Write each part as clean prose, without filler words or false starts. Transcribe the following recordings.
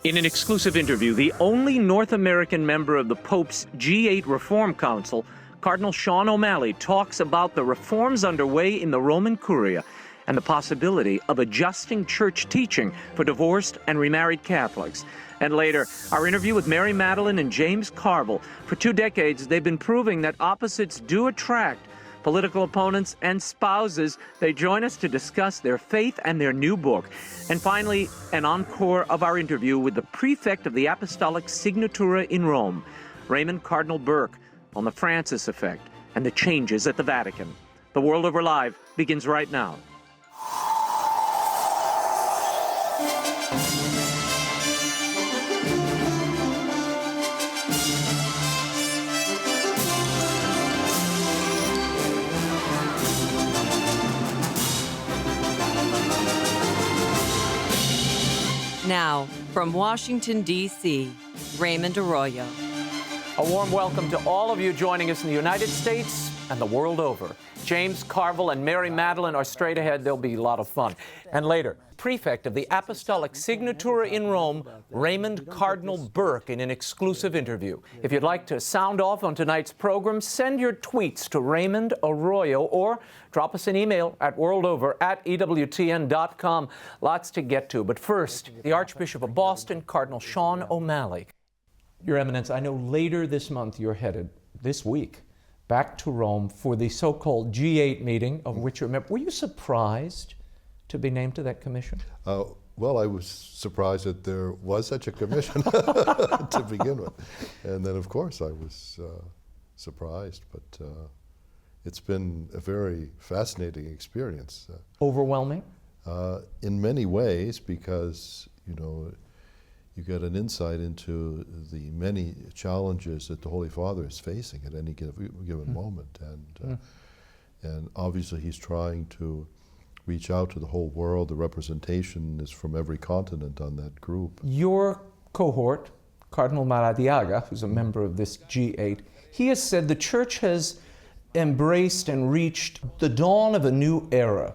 In an exclusive interview, the only North American member of the Pope's G8 Reform Council, Cardinal Sean O'Malley, talks about the reforms underway in the Roman Curia and the possibility of adjusting church teaching for divorced and remarried Catholics. And later, our interview with Mary Matalin and James Carville. For 2 decades, they've been proving that opposites do attract political opponents and spouses. They join us to discuss their faith and their new book. And finally, an encore of our interview with the prefect of the Apostolic Signatura in Rome, Raymond Cardinal Burke, on the Francis effect and the changes at the Vatican. The World Over Live begins right now. Now, from Washington, D.C., Raymond Arroyo. A warm welcome to all of you joining us in the United States and the world over. James Carville and Mary Matalin are straight ahead. There'll be a lot of fun. And later, prefect of the Apostolic Signatura in Rome, Raymond Cardinal Burke, in an exclusive interview. If you'd like to sound off on tonight's program, send your tweets to Raymond Arroyo or drop us an email at worldover@EWTN.com. Lots to get to. But first, the Archbishop of Boston, Cardinal Sean O'Malley. Your Eminence, I know later this month you're headed, this week, back to Rome for the so-called G8 meeting, of which you're a member. Were you surprised to be named to that commission? Well, I was surprised that there was such a commission to begin with. And then, of course, I was surprised, but it's been a very fascinating experience. Overwhelming? In many ways, because, you know, you get an insight into the many challenges that the Holy Father is facing at any given moment. And obviously he's trying to reach out to the whole world. The representation is from every continent on that group. Your cohort, Cardinal Maradiaga, who's a member of this G8, he has said the Church has embraced and reached the dawn of a new era.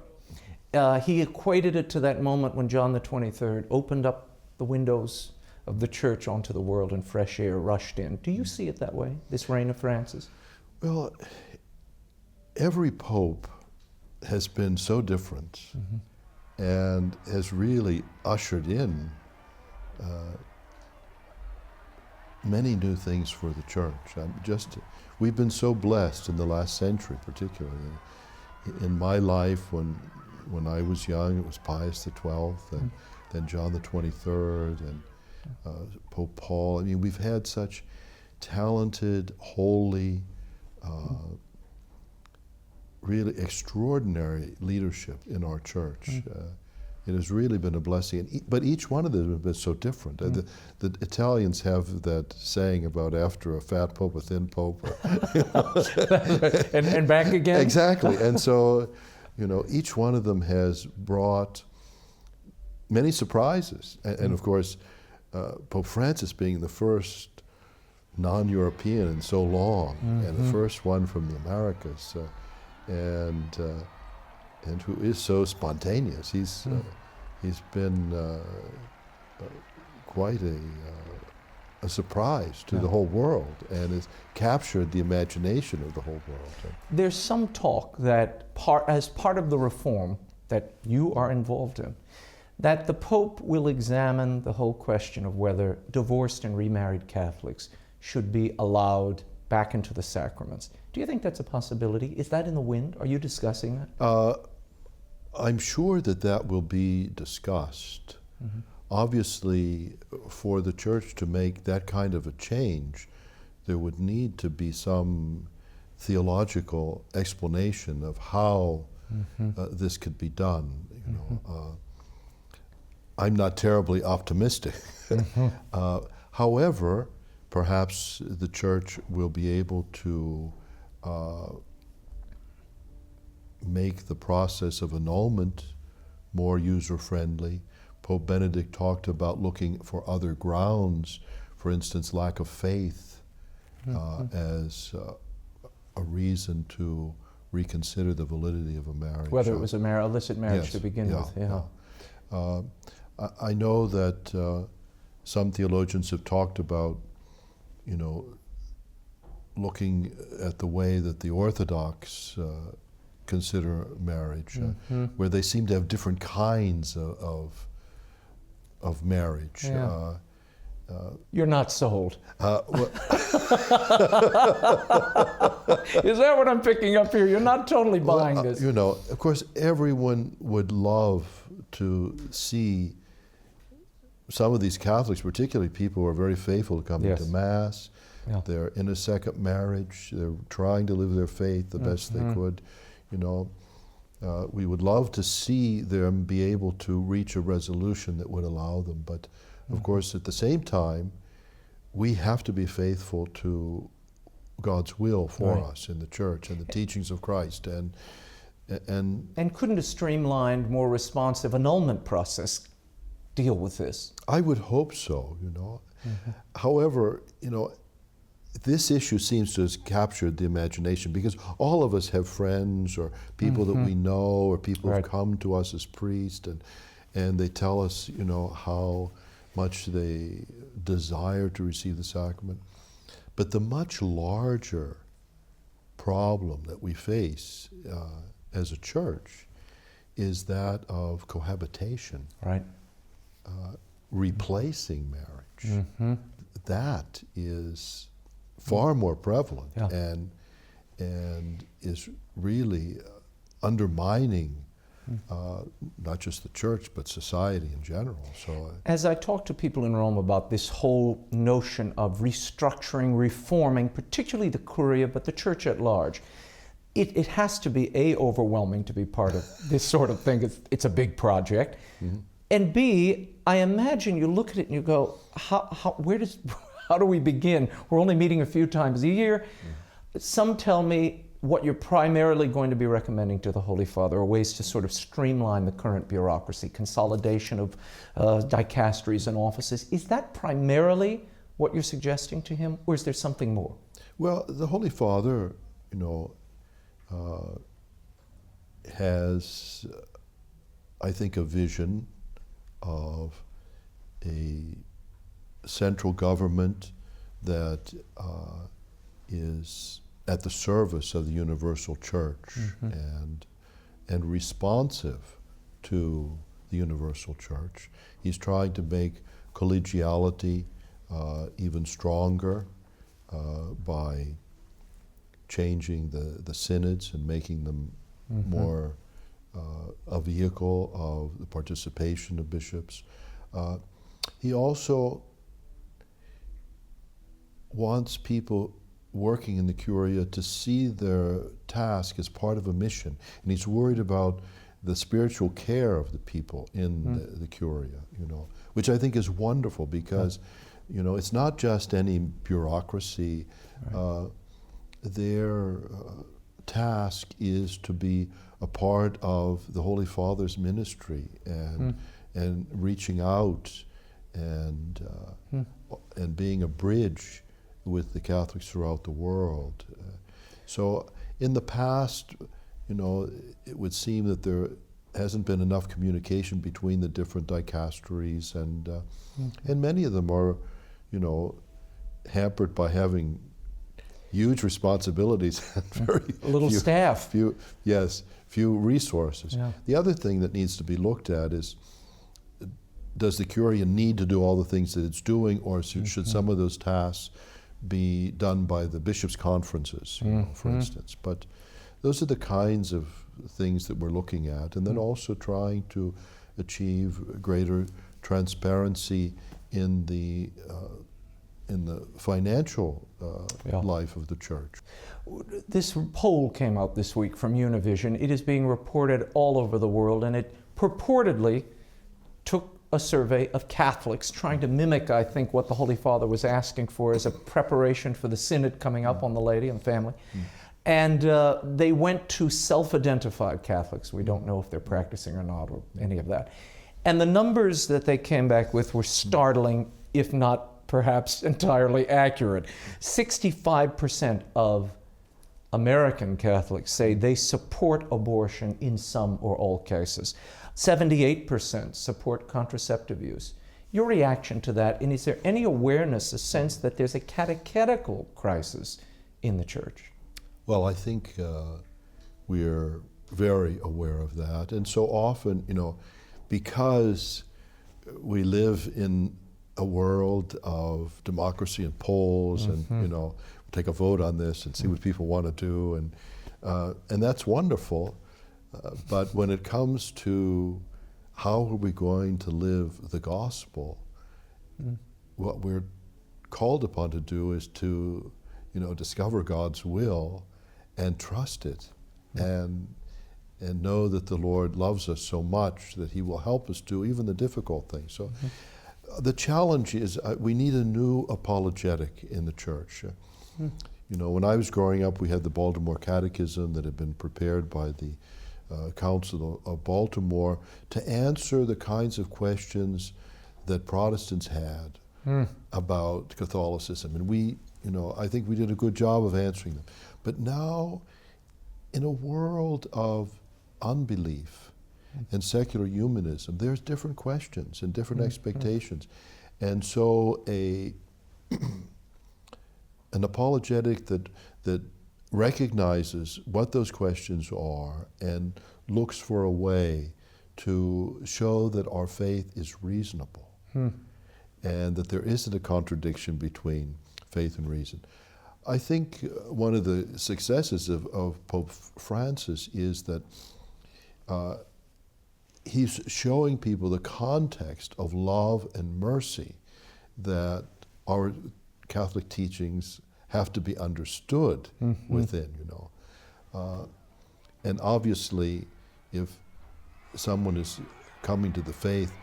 He equated it to that moment when John the 23rd opened up the windows of the Church onto the world and fresh air rushed in. Do you see it that way, this reign of Francis? Well, every pope has been so different and has really ushered in many new things for the Church. We've been so blessed in the last century, particularly. In my life, when I was young, it was Pius XII, and then John the 23rd, and Pope Paul. I mean, we've had such talented, holy, really extraordinary leadership in our Church. It has really been a blessing, but each one of them has been so different. The Italians have that saying about after a fat pope, a thin pope. and back again? Exactly, and so, you know, each one of them has brought many surprises. And of course, Pope Francis being the first non-European in so long, and the first one from the Americas, and who is so spontaneous. He's been quite a surprise to the whole world, and has captured the imagination of the whole world. There's some talk that as part of the reform that you are involved in, that the Pope will examine the whole question of whether divorced and remarried Catholics should be allowed back into the sacraments. Do you think that's a possibility? Is that in the wind? Are you discussing that? I'm sure that will be discussed. Obviously, for the Church to make that kind of a change, there would need to be some theological explanation of how this could be done. You know, I'm not terribly optimistic. However, perhaps the Church will be able to make the process of annulment more user-friendly. Pope Benedict talked about looking for other grounds, for instance, lack of faith, as a reason to reconsider the validity of a marriage. Whether it was a illicit marriage yes, to begin with. I know that some theologians have talked about, looking at the way that the Orthodox consider marriage, where they seem to have different kinds of marriage. Yeah. You're not sold. Well, Is that what I'm picking up here? You're not totally buying this. Of course, everyone would love to see some of these Catholics, particularly people who are very faithful, coming to Mass. Yeah. They're in a second marriage. They're trying to live their faith the best they could. We would love to see them be able to reach a resolution that would allow them. But of course, at the same time, we have to be faithful to God's will for us in the Church and the teachings of Christ. And couldn't a streamlined, more responsive annulment process deal with this? I would hope so, However, this issue seems to have captured the imagination, because all of us have friends or people that we know, or people who've come to us as priests, and they tell us, how much they desire to receive the sacrament. But the much larger problem that we face as a church is that of cohabitation, replacing marriage. That is far more prevalent and is really undermining not just the Church, but society in general. So, as I talk to people in Rome about this whole notion of restructuring, reforming, particularly the Curia, but the Church at large, it has to be A, overwhelming to be part of this sort of thing. It's a big project. And B, I imagine you look at it and you go, how do we begin? We're only meeting a few times a year. Some tell me what you're primarily going to be recommending to the Holy Father are ways to sort of streamline the current bureaucracy, consolidation of dicasteries and offices. Is that primarily what you're suggesting to him, or is there something more? Well, the Holy Father, has, I think, a vision of a central government that is at the service of the universal Church and responsive to the universal Church. He's trying to make collegiality even stronger by changing the synods and making them more a vehicle of the participation of bishops. He also wants people working in the Curia to see their task as part of a mission. And he's worried about the spiritual care of the people in the Curia, which I think is wonderful, because, it's not just any bureaucracy. Their task is to be a part of the Holy Father's ministry and reaching out and being a bridge with the Catholics throughout the world. So in the past, it would seem that there hasn't been enough communication between the different dicasteries, and many of them are, hampered by having huge responsibilities and very few resources. Yeah. The other thing that needs to be looked at is, does the Curia need to do all the things that it's doing, or should some of those tasks be done by the bishops' conferences, for instance? But those are the kinds of things that we're looking at, and then also trying to achieve greater transparency in the financial life of the Church. This poll came out this week from Univision. It is being reported all over the world, and it purportedly took a survey of Catholics, trying to mimic, I think, what the Holy Father was asking for as a preparation for the synod coming up on the laity and family. And they went to self-identified Catholics. We don't know if they're practicing or not, or any of that. And the numbers that they came back with were startling, if not perhaps entirely accurate. 65% of American Catholics say they support abortion in some or all cases. 78% support contraceptive use. Your reaction to that, and is there any awareness, a sense that there's a catechetical crisis in the Church? Well, I think we're very aware of that. And so often, because we live in a world of democracy and polls, and take a vote on this and see what people want to do, and that's wonderful. But when it comes to how are we going to live the gospel, what we're called upon to do is to, discover God's will and trust it, and know that the Lord loves us so much that He will help us do even the difficult things. So the challenge is we need a new apologetic in the Church. When I was growing up, we had the Baltimore Catechism that had been prepared by the Council of Baltimore to answer the kinds of questions that Protestants had about Catholicism. And I think we did a good job of answering them. But now, in a world of unbelief and secular humanism, there's different questions and different expectations. And so an apologetic that recognizes what those questions are and looks for a way to show that our faith is reasonable and that there isn't a contradiction between faith and reason. I think one of the successes of Pope Francis is that he's showing people the context of love and mercy that our Catholic teachings have to be understood within, and obviously, if someone is coming to the faith,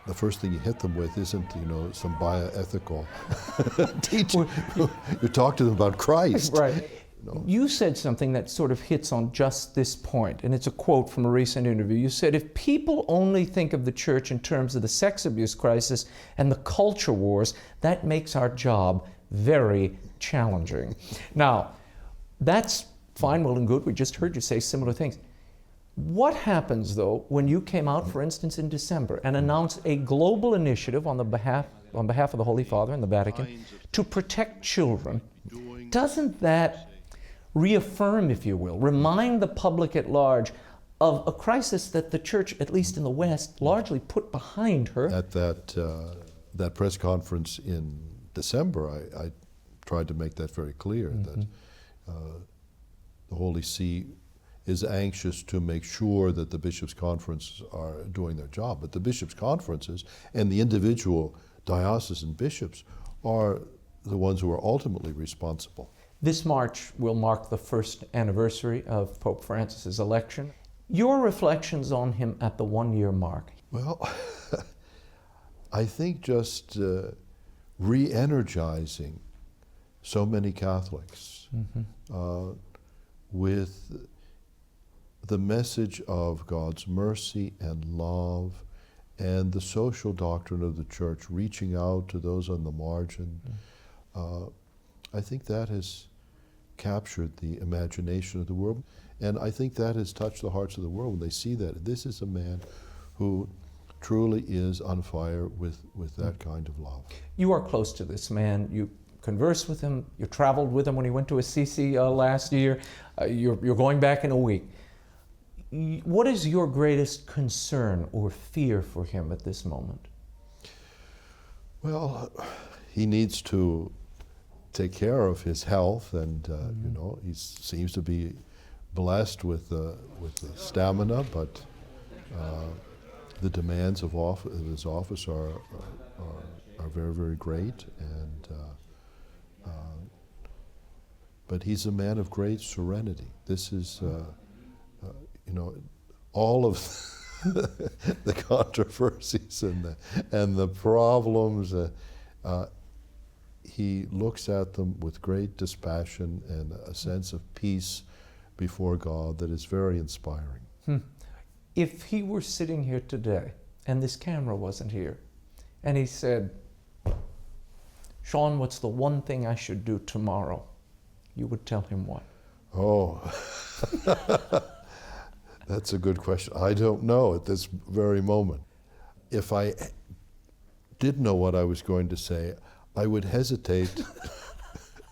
the first thing you hit them with isn't, some bioethical teaching. You talk to them about Christ. Right. You said something that sort of hits on just this point, and it's a quote from a recent interview. You said, if people only think of the Church in terms of the sex abuse crisis and the culture wars, that makes our job very challenging. Now, that's fine, well and good. We just heard you say similar things. What happens, though, when you came out, for instance, in December and announced a global initiative on behalf of the Holy Father and the Vatican to protect children? Doesn't that reaffirm, if you will, remind the public at large of a crisis that the Church, at least in the West, largely put behind her? At that press conference in December, I tried to make that very clear, that the Holy See is anxious to make sure that the bishops' conferences are doing their job. But the bishops' conferences and the individual diocesan bishops are the ones who are ultimately responsible. This March will mark the first anniversary of Pope Francis's election. Your reflections on him at the one-year mark? Well, I think just re-energizing so many Catholics with the message of God's mercy and love and the social doctrine of the Church, reaching out to those on the margin. I think that has captured the imagination of the world, and I think that has touched the hearts of the world when they see that this is a man who truly is on fire with that kind of love. You are close to this man. You conversed with him. You traveled with him when he went to Assisi last year. You're going back in a week. What is your greatest concern or fear for him at this moment? Well, he needs to take care of his health, and he seems to be blessed with the stamina, but the demands of his office are very, very great, and but he's a man of great serenity. This is all of the controversies and the problems. He looks at them with great dispassion and a sense of peace before God that is very inspiring. If he were sitting here today and this camera wasn't here, and he said, "Sean, what's the one thing I should do tomorrow?" you would tell him what? Oh, that's a good question. I don't know at this very moment. If I did know what I was going to say, I would hesitate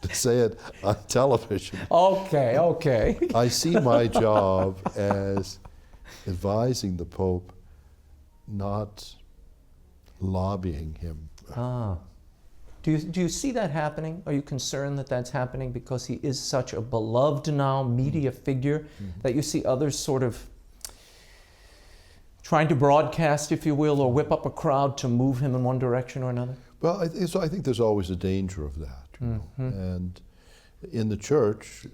to say it on television. Okay, okay. I see my job as advising the Pope, not lobbying him. Ah. Do you see that happening? Are you concerned that that's happening because he is such a beloved now media figure that you see others sort of trying to broadcast, if you will, or whip up a crowd to move him in one direction or another? Well, I think there's always a danger of that. You know? And in the Church,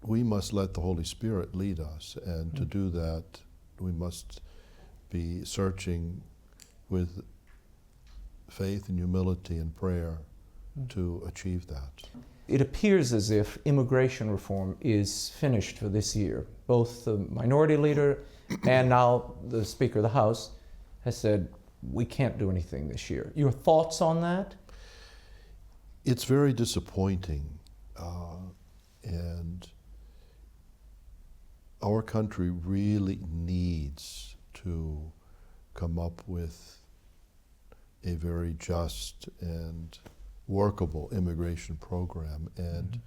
we must let the Holy Spirit lead us, and to do that, we must be searching with faith and humility and prayer to achieve that. It appears as if immigration reform is finished for this year. Both the minority leader and now the Speaker of the House has said, we can't do anything this year. Your thoughts on that? It's very disappointing, and our country really needs to come up with a very just and workable immigration program. And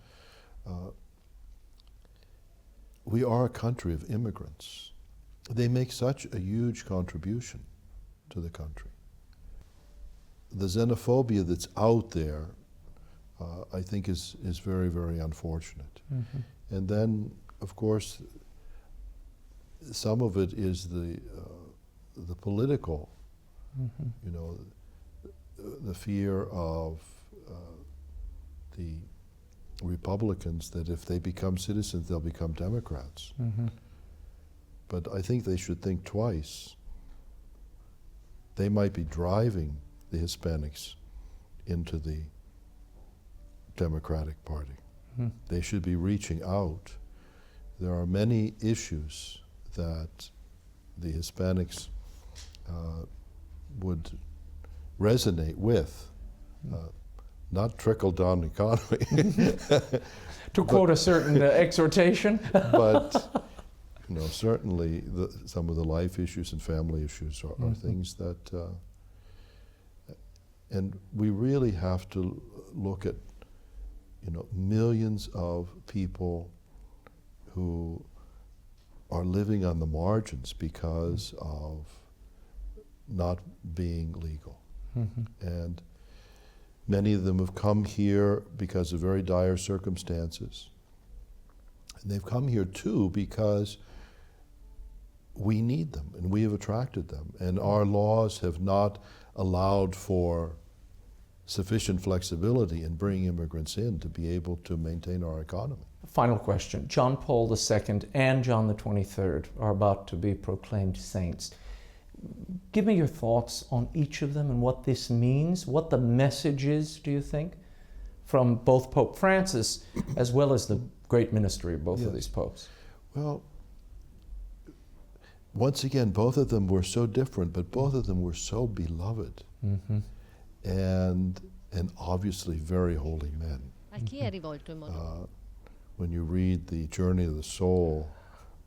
we are a country of immigrants. They make such a huge contribution to the country. The xenophobia that's out there, I think is very, very unfortunate. And then, of course, some of it is the political, you know, the fear of the Republicans that if they become citizens, they'll become Democrats. But I think they should think twice. They might be driving the Hispanics into the Democratic Party. They should be reaching out. There are many issues that the Hispanics would resonate with, not trickle-down economy. To quote a certain exhortation. But you know, certainly some of the life issues and family issues are things that, and we really have to look at, you know, millions of people who are living on the margins because of not being legal. And many of them have come here because of very dire circumstances. And they've come here too because we need them and we have attracted them. And our laws have not allowed for sufficient flexibility in bringing immigrants in to be able to maintain our economy. Final question. John Paul II and John the 23rd are about to be proclaimed saints. Give me your thoughts on each of them and what this means, what the message is, do you think, from both Pope Francis as well as the great ministry of both of these popes? Well, once again, both of them were so different, but both of them were so beloved and obviously very holy men. A chi è rivolto in modo? When you read The Journey of the Soul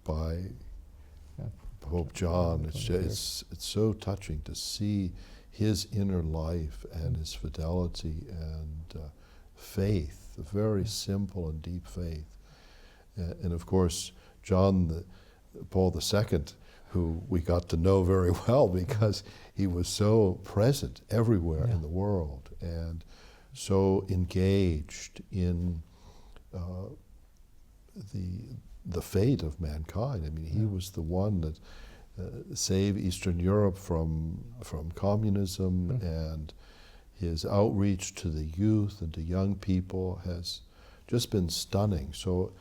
by Pope John, it's so touching to see his inner life and his fidelity and faith, a very simple and deep faith. And of course, John Paul II, who we got to know very well because he was so present everywhere in the world and so engaged in the fate of mankind. I mean, he was the one that saved Eastern Europe from communism, and his outreach to the youth and to young people has just been stunning. So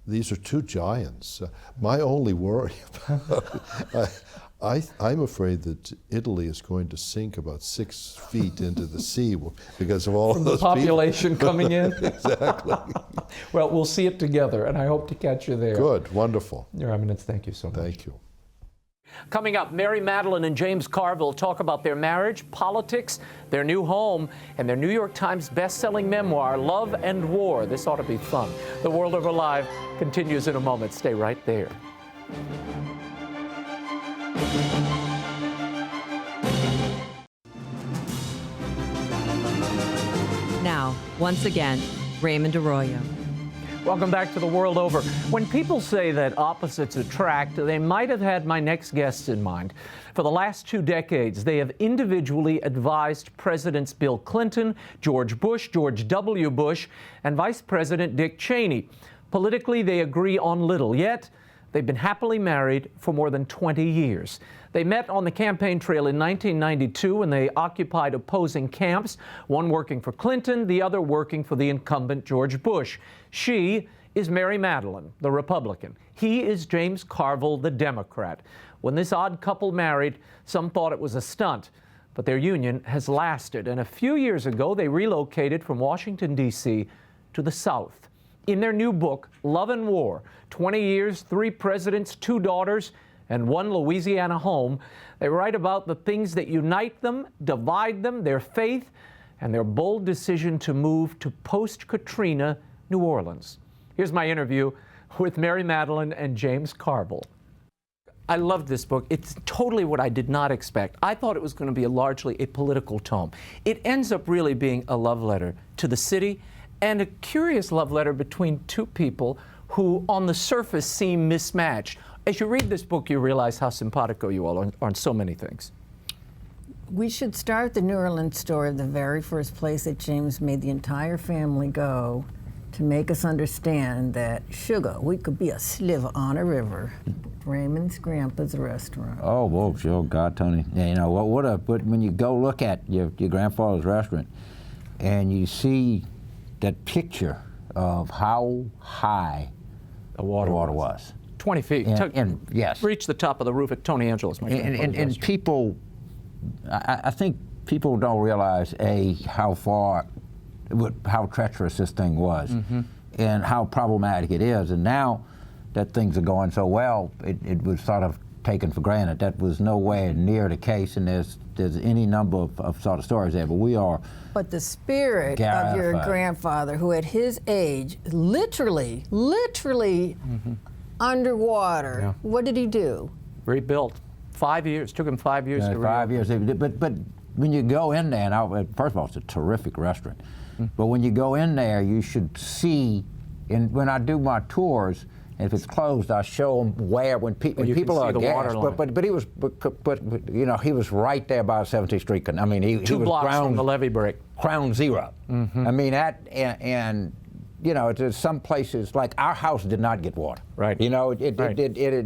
these are two giants. My only worry about I'm afraid that Italy is going to sink about 6 feet into the sea because of all of those the population people. coming in. Exactly. Well, we'll see it together, and I hope to catch you there. Good, wonderful. Your Eminence, thank you so much. Thank you. Coming up, Mary Matalin and James Carville talk about their marriage, politics, their new home, and their New York Times best-selling memoir, Love and War. This ought to be fun. The World Over Live continues in a moment. Stay right there. Once again, Raymond Arroyo. Welcome back to The World Over. When people say that opposites attract, they might have had my next guests in mind. For the last 2 decades, they have individually advised Presidents Bill Clinton, George Bush, George W. Bush, and Vice President Dick Cheney. Politically, they agree on little, yet they've been happily married for more than 20 years. They met on the campaign trail in 1992 and they occupied opposing camps, one working for Clinton, the other working for the incumbent George Bush. She is Mary Matalin, the Republican. He is James Carville, the Democrat. When this odd couple married, some thought it was a stunt, but their union has lasted. And a few years ago, they relocated from Washington, D.C. to the South. In their new book, Love and War, 20 years, 3 presidents, 2 daughters, and 1 Louisiana home, they write about the things that unite them, divide them, their faith, and their bold decision to move to post-Katrina New Orleans. Here's my interview with Mary Matalin and James Carville. I love this book. It's totally what I did not expect. I thought it was going to be largely a political tome. It ends up really being a love letter to the city and a curious love letter between 2 people who on the surface seem mismatched. As you read this book, you realize how simpatico you all are on so many things. We should start the New Orleans story, the very first place that James made the entire family go to make us understand that sugar, we could be a sliver on a river. Raymond's grandpa's restaurant. Oh, well, sure, God, Tony. Yeah, you know, but when you go look at your grandfather's restaurant and you see that picture of how high the water was. 20 feet. And yes. Reached the top of the roof at Tony Angelo's. And people, I think people don't realize, how treacherous this thing was and how problematic it is. And now that things are going so well, it was sort of taken for granted. That was nowhere near the case, and there's any number of sort of stories there, but we are. But the spirit of your grandfather, who at his age, literally underwater, what did he do? Rebuilt. 5 years. Took him 5 years to rebuild. 5 years. But when you go in there, and first of all, it's a terrific restaurant. But when you go in there, you should see, and when I do my tours, if it's closed, I show them where when people are aghast. But he was, you know, he was right there by 17th Street. I mean, he was 2 blocks from the levee break. Ground zero. I mean that, and you know, there's some places like our house did not get water. Right. You know, it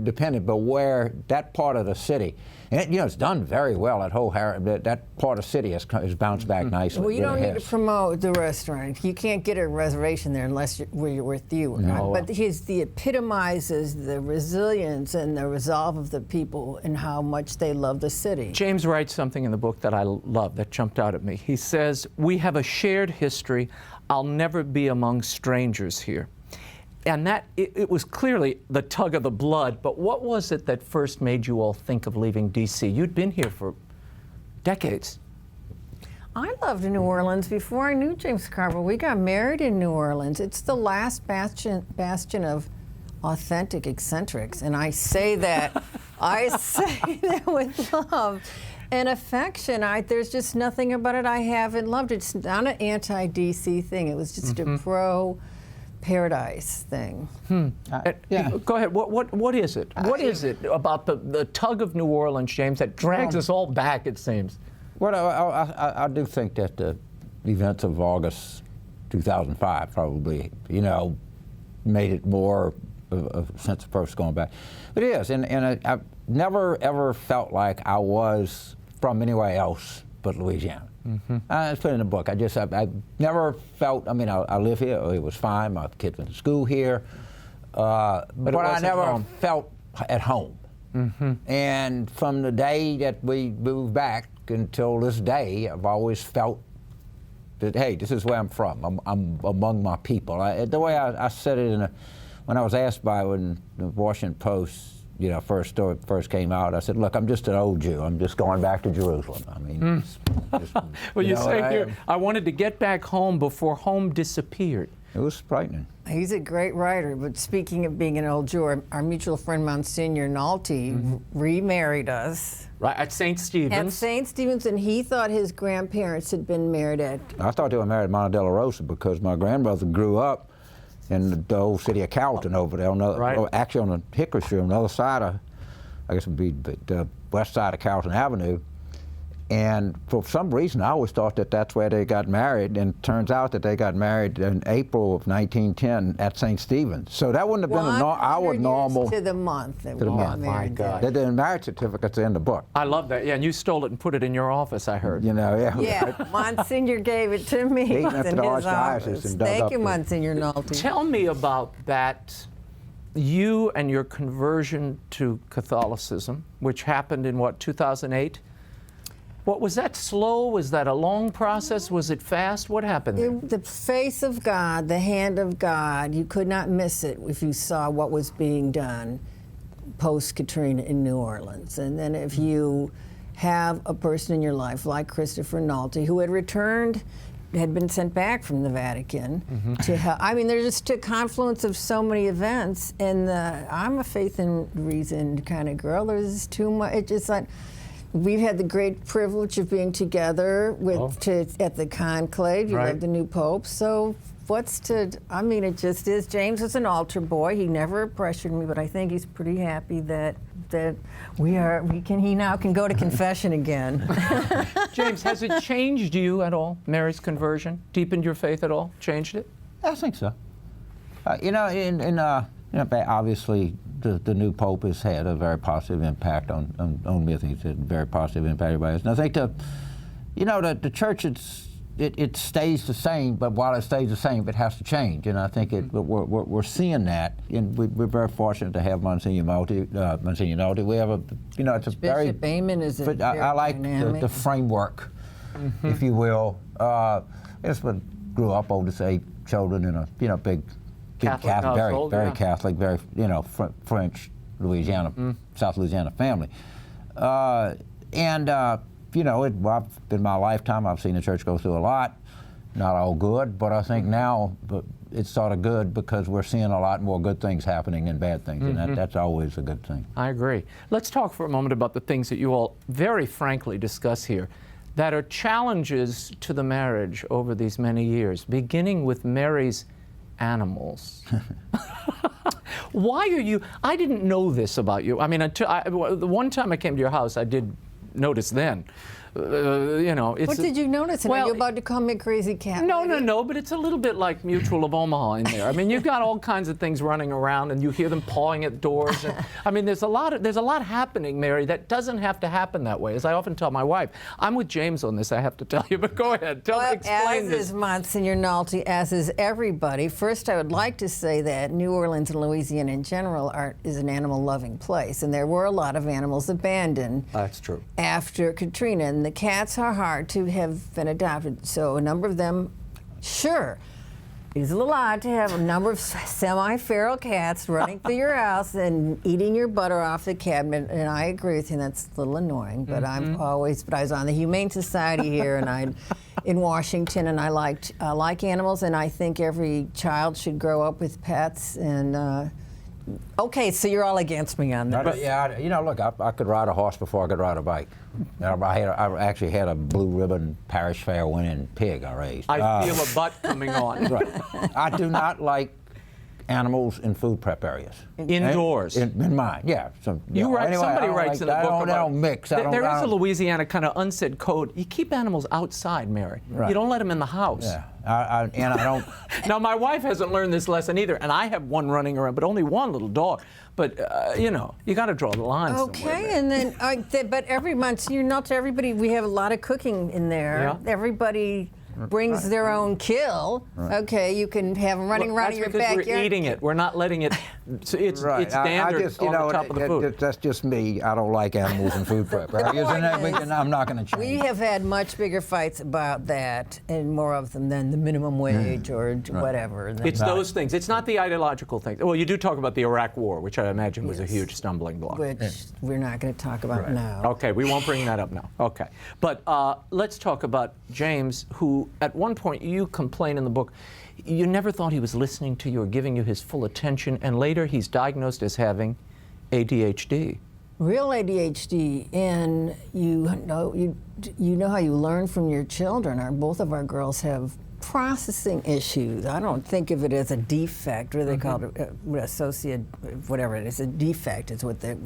depended, but where that part of the city, and you know, it's done very well. That part of the city has bounced back nicely. Well, you don't need to promote the restaurant. You can't get a reservation there unless we're with you. No. But he epitomizes the resilience and the resolve of the people and how much they love the city. James writes something in the book that I love, that jumped out at me. He says, "We have a shared history. I'll never be among strangers here." And that, it was clearly the tug of the blood, but what was it that first made you all think of leaving D.C.? You'd been here for decades. I loved New Orleans before I knew James Carville. We got married in New Orleans. It's the last bastion of authentic eccentrics, and I say that, with love and affection. There's just nothing about it I haven't loved. It's not an anti-D.C. thing. It was just a pro-paradise thing. Yeah. Go ahead. What is it? What is it about the tug of New Orleans, James, that drags us all back, it seems? Well, I do think that the events of August 2005 probably, you know, made it more of a sense of purpose going back. It is, and I've never ever felt like I was from anywhere else but Louisiana. It's put in the book. I never felt, I mean, I live here, it was fine, my kids went to school here, but I never felt at home. And from the day that we moved back until this day, I've always felt that, hey, this is where I'm from. I'm among my people. The way I said it when I was asked when the Washington Post, you know, first came out, I said, look, I'm just an old Jew. I'm just going back to Jerusalem. I mean, well, you say here, I wanted to get back home before home disappeared. It was frightening. He's a great writer, but speaking of being an old Jew, our mutual friend Monsignor Nolte remarried us. Right, at St. Stephen's. At St. Stephen's, and he thought his grandparents had been married at... I thought they were married at Monte della Rosa because my grandmother grew up in the old city of Calton over there, actually on the Hickory Street, on the other side of, I guess it would be the west side of Calton Avenue. And for some reason, I always thought that that's where they got married, and it turns out that they got married in April of 1910 at St. Stephen's. So that wouldn't have been our normal... to the month. That to the we got month. married. My God. The marriage certificate's in the book. I love that. Yeah, and you stole it and put it in your office, I heard. You know, yeah. Yeah, Monsignor gave it to me. He It's went in to the his Archdiocese office. and dug Thank up you, the- Monsignor Nolte. Tell me about that, you and your conversion to Catholicism, which happened in, what, 2008? What, was that slow? Was that a long process? Was it fast? What happened there? The face of God, the hand of God, you could not miss it if you saw what was being done post-Katrina in New Orleans. And then if you have a person in your life like Christopher Nolte, who had returned, had been sent back from the Vatican to help. I mean, there's just a confluence of so many events, and I'm a faith and reason kind of girl. There's too much. It's just like, we've had the great privilege of being together at the conclave. You have the new pope. So I mean, it just is. James was an altar boy. He never pressured me, but I think he's pretty happy that he now can go to confession again. James, has it changed you at all, Mary's conversion? Deepened your faith at all? Changed it? I think so. You know, obviously, the new pope has had a very positive impact on me. I think it's had a very positive impact on everybody else. And I think the church, it stays the same, but while it stays the same, it has to change. And I think we're seeing that. And we're very fortunate to have Monsignor Nolte. We have it's a very... Bishop Amen is a very I like dynamic. the framework, if you will. It's what grew up older, say, children in a big Catholic household, very Catholic, very French Louisiana, South Louisiana family, in my lifetime I've seen the church go through a lot, not all good, but I think now it's sort of good because we're seeing a lot more good things happening than bad things, and that's always a good thing. I agree. Let's talk for a moment about the things that you all very frankly discuss here that are challenges to the marriage over these many years, beginning with Mary's animals. Why are you, I didn't know this about you. I mean, the one time I came to your house, I did notice then. It's... What did you notice? Are you about to call me a crazy cat? No, but it's a little bit like Mutual of Omaha in there. I mean, you've got all kinds of things running around, and you hear them pawing at doors. And, I mean, there's a lot happening, Mary, that doesn't have to happen that way. As I often tell my wife, I'm with James on this, I have to tell you, but go ahead, explain this. As is Monsignor Nolte, as is everybody. First, I would like to say that New Orleans and Louisiana in general is an animal-loving place, and there were a lot of animals abandoned. That's true. After Katrina. And the cats are hard to have been adopted, so a number of them, sure, it's a little odd to have a number of semi-feral cats running through your house and eating your butter off the cabinet, and I agree with you, that's a little annoying, but I was on the Humane Society here and in Washington, and I like animals, and I think every child should grow up with pets, and okay, so you're all against me on that. Yeah, look, I could ride a horse before I could ride a bike. I actually had a blue ribbon parish fair winning pig I raised. I feel a butt coming on. Right. I do not like animals in food prep areas. Indoors? In mine, yeah. So, somebody writes in a book about... They don't mix. There is a Louisiana kind of unsaid code. You keep animals outside, Mary. Right. You don't let them in the house. Yeah. I don't... Now, my wife hasn't learned this lesson either, and I have one running around, but only one little dog. But, you got to draw the line somewhere. Okay, and then, but every month, not to everybody, we have a lot of cooking in there. Yeah. Everybody brings their own kill. Right. Okay, you can have them running around in your backyard. We're eating it. We're not letting it. It's standard on the top of the food. That's just me. I don't like animals in food prep areas, and I'm not going to change. We have had much bigger fights about that, and more of them than the minimum wage or whatever. It's those things. It's not the ideological thing. Well, you do talk about the Iraq War, which I imagine was a huge stumbling block. Which we're not going to talk about now. Okay, we won't bring that up now. Okay, but let's talk about James, who you, at one point, you complain in the book, you never thought he was listening to you or giving you his full attention, and later he's diagnosed as having ADHD. Real ADHD, and you know how you learn from your children. Both of our girls have processing issues. I don't think of it as a defect, or they call it associate, whatever it is. A defect is what the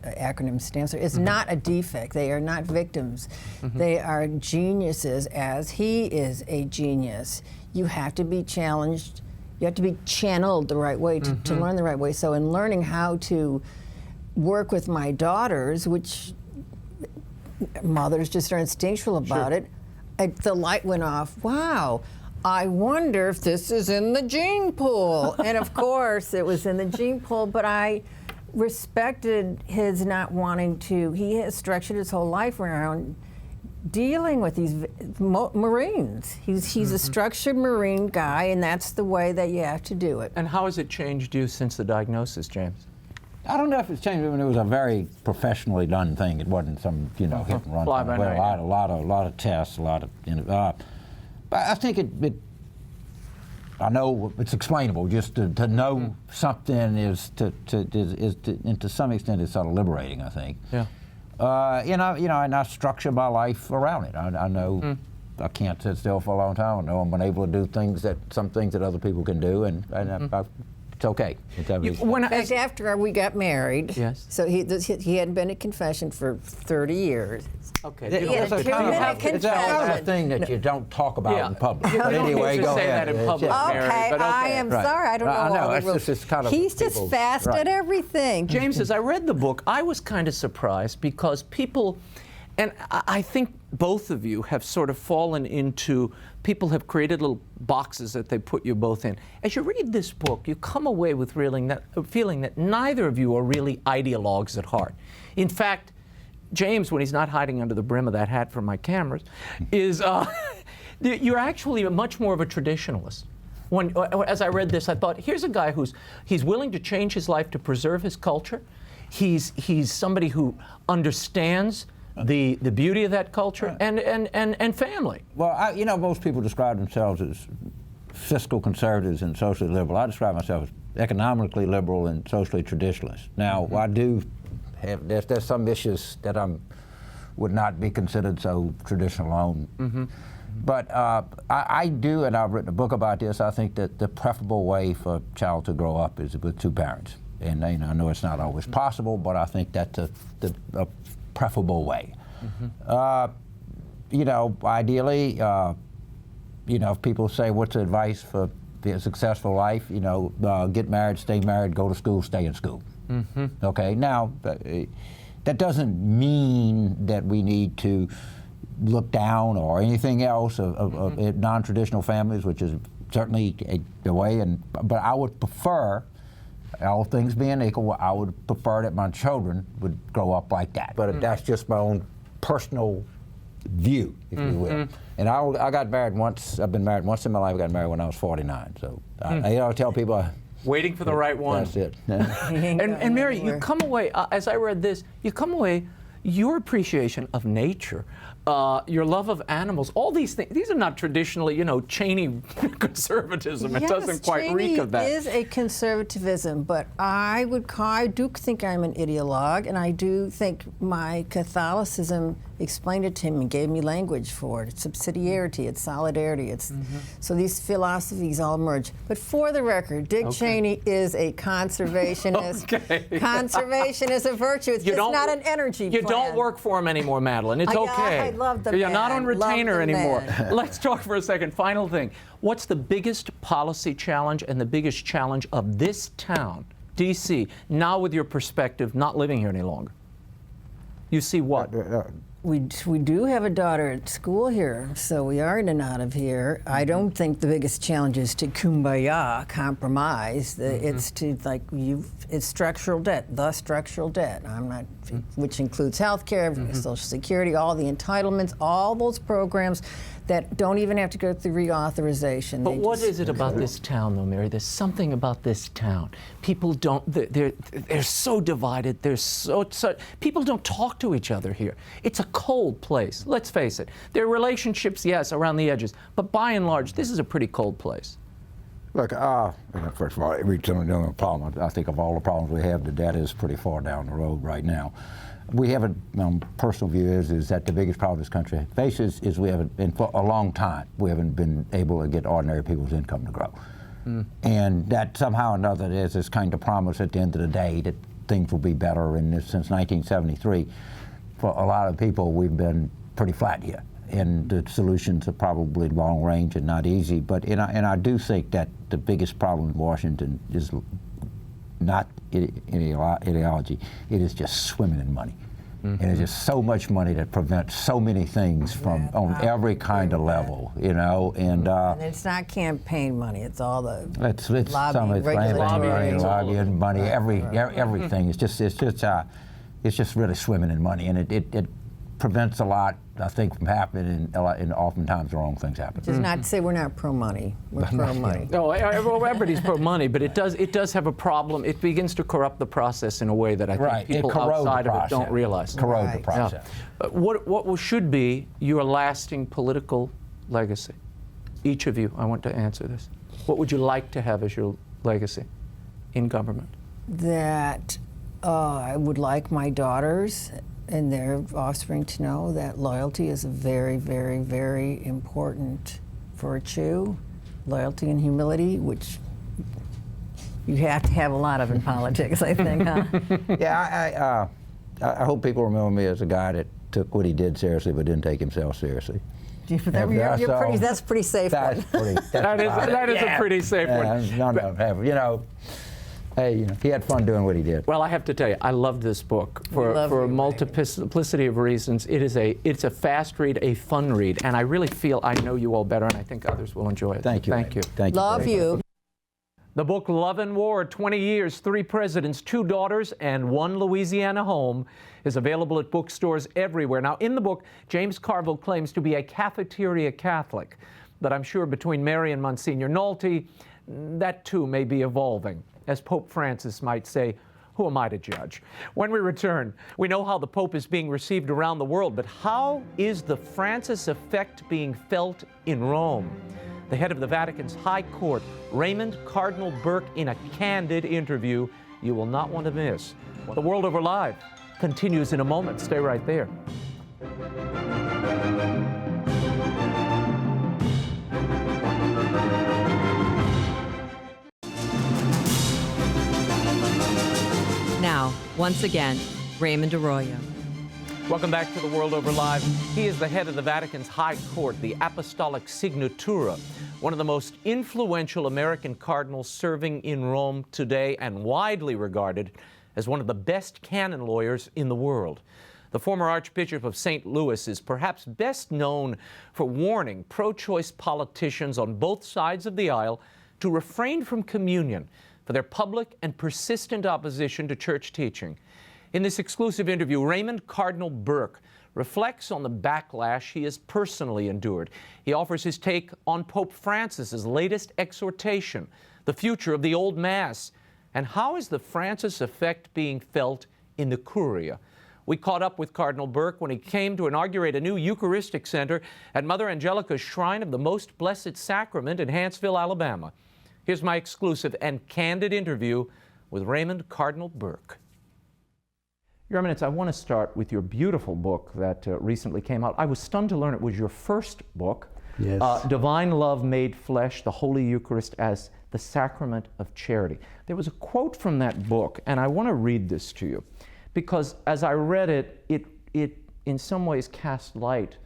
acronym stands for. It's not a defect. They are not victims. They are geniuses, as he is a genius. You have to be challenged. You have to be channeled the right way to learn the right way. So in learning how to work with my daughters, which mothers just are instinctual about it, the light went off. Wow, I wonder if this is in the gene pool. And of course it was in the gene pool, but I respected his not wanting to. He has structured his whole life around dealing with these Marines. He's a structured Marine guy, and that's the way that you have to do it. And how has it changed you since the diagnosis, James? I don't know if it's changed. I mean, it was a very professionally done thing. It wasn't some, hit and run. Fly by night. A lot of tests, a lot of. But I think I know it's explainable. Just to know something is to some extent it's sort of liberating. I think. Yeah. And I structure my life around it. I know I can't sit still for a long time. I know I'm able to do some things that other people can do, and it's okay. After we got married, yes. So he hadn't been at confession for 30 years. Okay. It's a thing that you don't talk about in public. You but don't anyway, need to go say ahead. that in public, Mary, Okay, but okay. I am sorry. I don't know all the rules. It's kind of He's just fast at everything. James, as I read the book, I was kind of surprised because people, and I think both of you have sort of fallen into, people have created little boxes that they put you both in. As you read this book, you come away with feeling that neither of you are really ideologues at heart. In fact, James, when he's not hiding under the brim of that hat for my cameras, is you're actually much more of a traditionalist. As I read this, I thought, here's a guy he's willing to change his life to preserve his culture. He's somebody who understands the beauty of that culture and family. Well, most people describe themselves as fiscal conservatives and socially liberal. I describe myself as economically liberal and socially traditionalist. Now, I do have, there's some issues that would not be considered so traditional on. But I do, and I've written a book about this, I think that the preferable way for a child to grow up is with two parents. And I know it's not always possible, but I think that's a preferable way. Ideally, if people say, what's the advice for a successful life? Get married, stay married, go to school, stay in school. Okay, now, that doesn't mean that we need to look down or anything else of non-traditional families, which is certainly the way, but I would prefer, all things being equal, I would prefer that my children would grow up like that. But that's just my own personal view, if you will. And I got married once. I've been married once in my life. I got married when I was 49. So I tell people, waiting for the right one. That's it. And Mary, you come away, as I read this, you come away, your appreciation of nature, your love of animals, all these things, these are not traditionally, Cheney conservatism. It doesn't quite reek of that. Cheney is a conservatism, but I do think I'm an ideologue, and I do think my Catholicism explained it to him and gave me language for it. It's subsidiarity, it's solidarity, so these philosophies all merge. But for the record, Dick Cheney is a conservationist. Conservation is a virtue. It's just not an energy plan. You don't work for him anymore, Madeline. It's okay. I love the You're not on retainer anymore. man. Let's talk for a second. Final thing. What's the biggest policy challenge and the biggest challenge of this town, D.C., now with your perspective, not living here any longer? You see what? We do have a daughter at school here, so we are in and out of here. I don't think the biggest challenge is to kumbaya, compromise. It's to it's structural debt, the structural debt. Which includes health care, Social Security, all the entitlements, all those programs that don't even have to go through reauthorization. But They what just- is it about this town, though, Mary? There's something about this town. People don't, they're so divided. People don't talk to each other here. It's a cold place, let's face it. There are relationships, yes, around the edges, but by and large, this is a pretty cold place. Look, first of all, every time we have a problem, I think of all the problems we have, the debt is pretty far down the road right now. We have personal view is that the biggest problem this country faces is we haven't been, for a long time, we haven't been able to get ordinary people's income to grow. And that somehow or another there's this kind of promise at the end of the day that things will be better. And since 1973, for a lot of people, we've been pretty flat here. And the solutions are probably long range and not easy. But and I do think that the biggest problem in Washington is not ideology, it is just swimming in money. And there's just so much money that prevents so many things from on every kind of level, you know. And it's not campaign money; it's all the it's lobbying, lobbying money, everything. It's just really swimming in money, and it prevents a lot, I think, from happening, and oftentimes the wrong things happen. Which is not to say we're not pro-money. We're pro-money. No, everybody's pro-money, but it does have a problem. It begins to corrupt the process in a way that I think people outside of it don't realize. Corrode the process. Yeah. What should be your lasting political legacy? Each of you, I want to answer this. What would you like to have as your legacy in government? That I would like my daughters and their offspring to know that loyalty is a very, very, very important virtue. Loyalty and humility, which you have to have a lot of in politics, I think, huh? Yeah, I hope people remember me as a guy that took what he did seriously but didn't take himself seriously. That's pretty safe. That is a pretty safe one. No, you know. Hey, he had fun doing what he did. Well, I have to tell you, I loved this book for a multiplicity of reasons. It's a fast read, a fun read, and I really feel I know you all better, and I think others will enjoy it. Thank you. Thank you. Thank you. Love you. The book Love and War, 20 Years, 3 Presidents, 2 Daughters, and 1 Louisiana Home is available at bookstores everywhere. Now, in the book, James Carville claims to be a cafeteria Catholic, but I'm sure between Mary and Monsignor Nolte, that too may be evolving. As Pope Francis might say, who am I to judge? When we return, we know how the Pope is being received around the world, but how is the Francis effect being felt in Rome? The head of the Vatican's High Court, Raymond Cardinal Burke, in a candid interview you will not want to miss. The World Over Live continues in a moment. Stay right there. Now, once again, Raymond Arroyo. Welcome back to The World Over Live. He is the head of the Vatican's High Court, the Apostolic Signatura, one of the most influential American cardinals serving in Rome today and widely regarded as one of the best canon lawyers in the world. The former Archbishop of St. Louis is perhaps best known for warning pro-choice politicians on both sides of the aisle to refrain from communion for their public and persistent opposition to church teaching. In this exclusive interview, Raymond Cardinal Burke reflects on the backlash he has personally endured. He offers his take on Pope Francis's latest exhortation, the future of the Old Mass, and how is the Francis effect being felt in the Curia. We caught up with Cardinal Burke when he came to inaugurate a new Eucharistic Center at Mother Angelica's Shrine of the Most Blessed Sacrament in Hanceville, Alabama. Here's my exclusive and candid interview with Raymond Cardinal Burke. Your Eminence, I want to start with your beautiful book that recently came out. I was stunned to learn it was your first book, Yes. Divine Love Made Flesh, the Holy Eucharist as the Sacrament of Charity. There was a quote from that book, and I want to read this to you, because as I read it, it in some ways cast light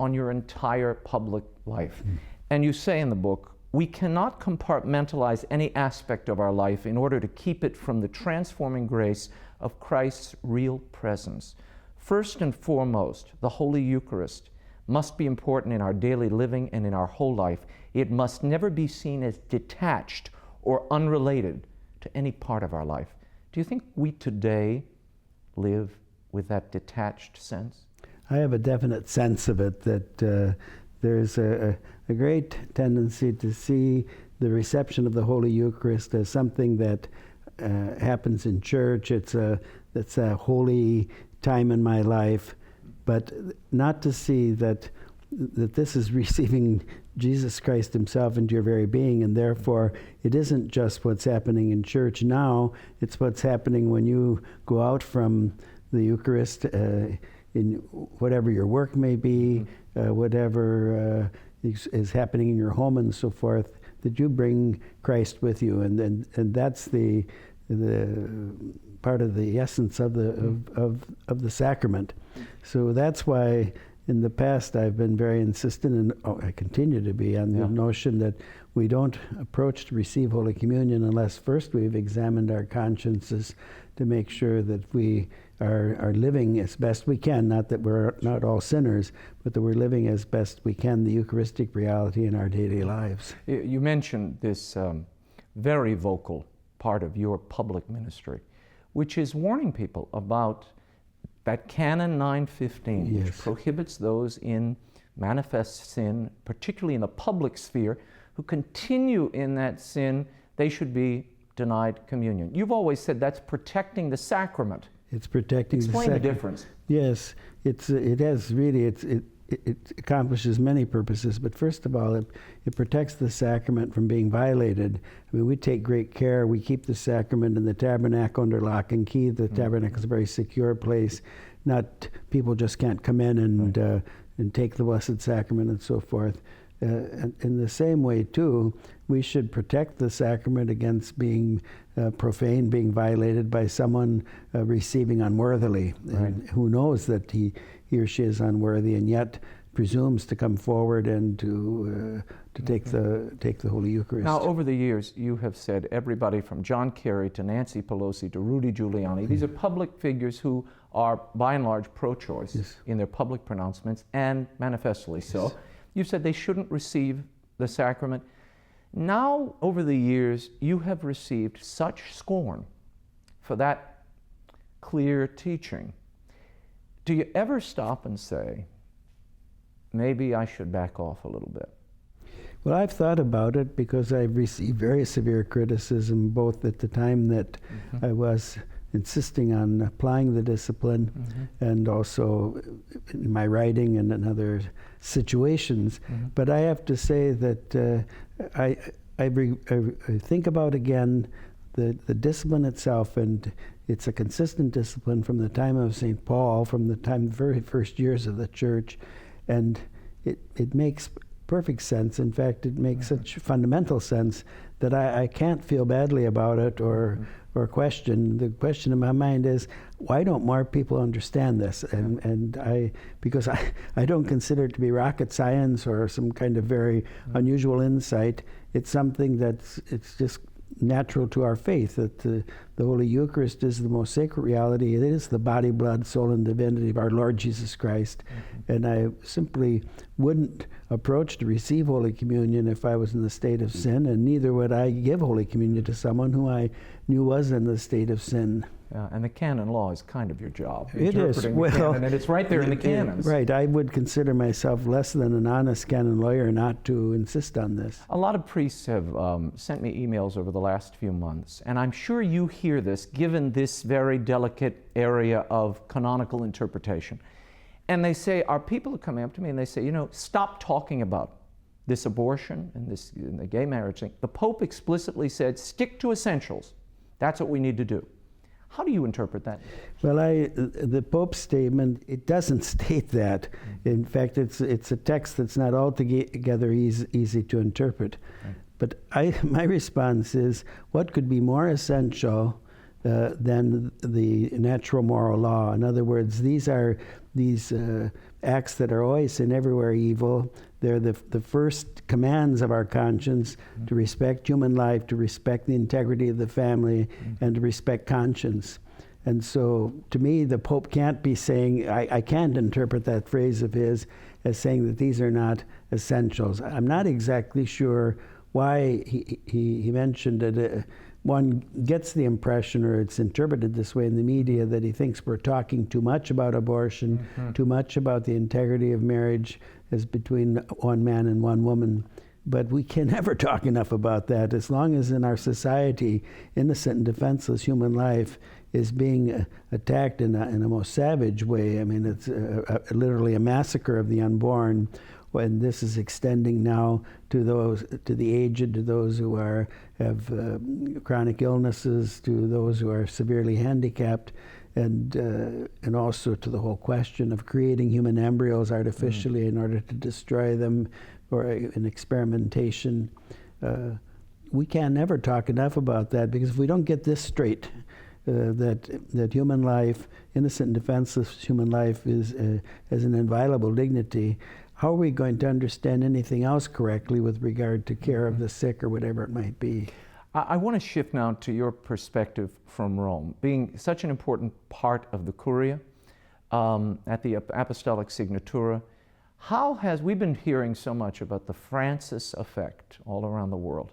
on your entire public life. And you say in the book, we cannot compartmentalize any aspect of our life in order to keep it from the transforming grace of Christ's real presence. First and foremost, the Holy Eucharist must be important in our daily living and in our whole life. It must never be seen as detached or unrelated to any part of our life. Do you think we today live with that detached sense? I have a definite sense of it that there's a great tendency to see the reception of the Holy Eucharist as something that happens in church. It's a holy time in my life, but not to see that this is receiving Jesus Christ himself into your very being, and therefore it isn't just what's happening in church now, it's what's happening when you go out from the Eucharist in whatever your work may be, whatever is happening in your home and so forth, that you bring Christ with you, and that's the part of the essence of the sacrament. So that's why in the past I've been very insistent, and I continue to be, on the notion that we don't approach to receive Holy Communion unless first we've examined our consciences to make sure that we are living as best we can, not that we're not all sinners, but that we're living as best we can the Eucharistic reality in our daily lives. You mentioned this very vocal part of your public ministry, which is warning people about that Canon 915, which prohibits those in manifest sin, particularly in the public sphere, who continue in that sin, they should be denied communion. You've always said that's protecting the sacrament. It's protecting the sacrament. Explain the difference. Yes, it accomplishes many purposes, but first of all, it protects the sacrament from being violated. I mean, we take great care. We keep the sacrament in the tabernacle under lock and key. The tabernacle is a very secure place. Not people just can't come in and take the Blessed Sacrament and so forth. In the same way, too, we should protect the sacrament against being profane, being violated by someone receiving unworthily. And who knows that he or she is unworthy, and yet presumes to come forward and to take the Holy Eucharist. Now, over the years, you have said everybody from John Kerry to Nancy Pelosi to Rudy Giuliani, these are public figures who are, by and large, pro-choice in their public pronouncements, and manifestly so. You've said they shouldn't receive the sacrament. Now, over the years, you have received such scorn for that clear teaching. Do you ever stop and say, maybe I should back off a little bit? Well, I've thought about it because I've received very severe criticism, both at the time that I was insisting on applying the discipline and also in my writing and in other situations. But I have to say that I think about again the discipline itself, and it's a consistent discipline from the time of St. Paul, from the very first years of the church, and it makes perfect sense. In fact, it makes such fundamental sense that I can't feel badly about it or question. The question in my mind is, why don't more people understand this? And because I don't consider it to be rocket science or some kind of very unusual insight. It's something it's just natural to our faith, that the Holy Eucharist is the most sacred reality. It is the body, blood, soul, and divinity of our Lord Jesus Christ. And I simply wouldn't approach to receive Holy Communion if I was in the state of sin, and neither would I give Holy Communion to someone who I knew was in the state of sin. And the canon law is kind of your job. It is. Well, canon, and it's right there in the canons. Right. I would consider myself less than an honest canon lawyer not to insist on this. A lot of priests have sent me emails over the last few months, and I'm sure you hear this, given this very delicate area of canonical interpretation. And they say, are people who come up to me and they say, stop talking about this abortion and the gay marriage thing. The Pope explicitly said, stick to essentials. That's what we need to do. How do you interpret that? Well, the Pope's statement, it doesn't state that. In fact, it's a text that's not altogether easy to interpret. But my response is, what could be more essential than the natural moral law? In other words, these acts that are always and everywhere evil. They're the first commands of our conscience to respect human life, to respect the integrity of the family, and to respect conscience. And so, to me, the Pope can't be saying, I can't interpret that phrase of his as saying that these are not essentials. I'm not exactly sure why he mentioned it one gets the impression, or it's interpreted this way in the media, that he thinks we're talking too much about abortion, too much about the integrity of marriage as between one man and one woman. But we can never talk enough about that. As long as in our society, innocent and defenseless human life is being attacked in a most savage way. I mean, it's literally a massacre of the unborn. When this is extending now to the aged, to those who have chronic illnesses, to those who are severely handicapped, and also to the whole question of creating human embryos artificially in order to destroy them, or in experimentation. We can never talk enough about that, because if we don't get this straight, that human life, innocent and defenseless human life, has an inviolable dignity, how are we going to understand anything else correctly with regard to care of the sick or whatever it might be? I want to shift now to your perspective from Rome. Being such an important part of the Curia at the Apostolic Signatura, we've been hearing so much about the Francis effect all around the world.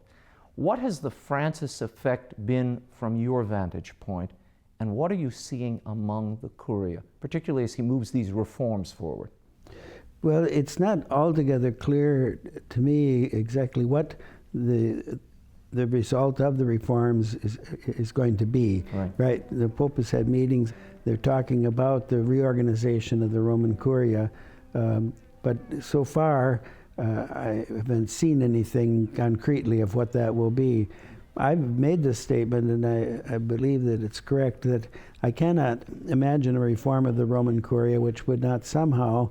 What has the Francis effect been from your vantage point, and what are you seeing among the Curia, particularly as he moves these reforms forward? Well, it's not altogether clear to me exactly what the result of the reforms is going to be. Right? The Pope has had meetings. They're talking about the reorganization of the Roman Curia, but so far I haven't seen anything concretely of what that will be. I've made this statement, and I believe that it's correct, that I cannot imagine a reform of the Roman Curia which would not somehow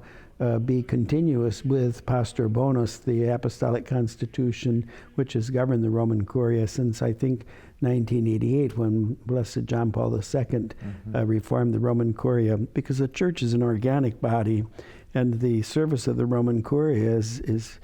be continuous with Pastor Bonus, the Apostolic Constitution, which has governed the Roman Curia since, I think, 1988, when Blessed John Paul II reformed the Roman Curia, because the Church is an organic body, and the service of the Roman Curia is